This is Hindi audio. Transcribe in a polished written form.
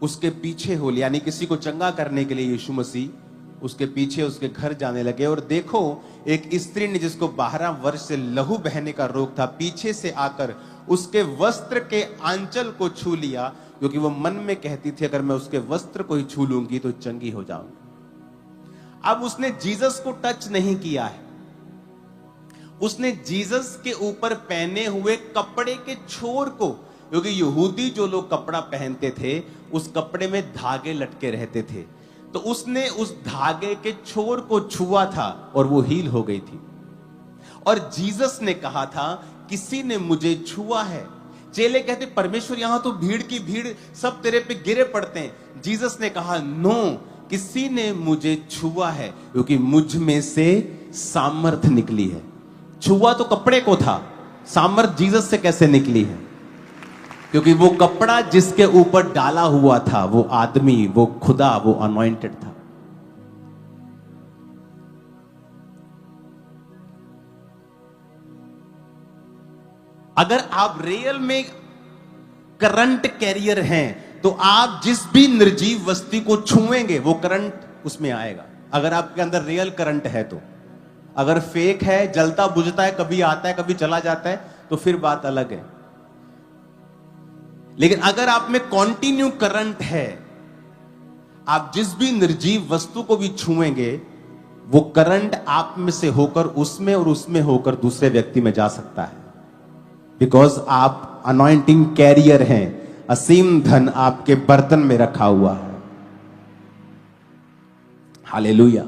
उसके पीछे हो, यानी किसी को चंगा करने के लिए यीशु मसीह उसके पीछे उसके घर जाने लगे। और देखो, एक स्त्री ने जिसको 12 वर्ष से लहू बहने का रोग था, पीछे से आकर उसके वस्त्र के आंचल को छू लिया, क्योंकि वो मन में कहती थी अगर मैं उसके वस्त्र को ही छू लूंगी तो चंगी हो जाऊंगी। अब उसने जीसस को टच नहीं किया है, उसने जीसस के ऊपर पहने हुए कपड़े के छोर को, क्योंकि यहूदी जो लोग कपड़ा पहनते थे उस कपड़े में धागे लटके रहते थे, तो उसने उस धागे के छोर को छुआ था और वो हील हो गई थी। और जीसस ने कहा था किसी ने मुझे छुआ है। चेले कहते परमेश्वर यहां तो भीड़ की भीड़ सब तेरे पे गिरे पड़ते हैं। जीसस ने कहा नो, किसी ने मुझे छुआ है क्योंकि मुझ में से सामर्थ निकली है। छुआ तो कपड़े को था, सामर्थ जीसस से कैसे निकली है? क्योंकि वो कपड़ा जिसके ऊपर डाला हुआ था, वो आदमी, वो खुदा, वो अनॉइंटेड था। अगर आप रियल में करंट कैरियर हैं तो आप जिस भी निर्जीव वस्तु को छुएंगे वो करंट उसमें आएगा। अगर आपके अंदर रियल करंट है तो। अगर फेक है, जलता बुझता है, कभी आता है कभी चला जाता है, तो फिर बात अलग है। लेकिन अगर आप में कॉन्टिन्यू करंट है, आप जिस भी निर्जीव वस्तु को भी छुएंगे वो करंट आप में से होकर उसमें और उसमें होकर दूसरे व्यक्ति में जा सकता है। बिकॉज आप अनॉइंटिंग कैरियर हैं, असीम धन आपके बर्तन में रखा हुआ है। हालेलुया।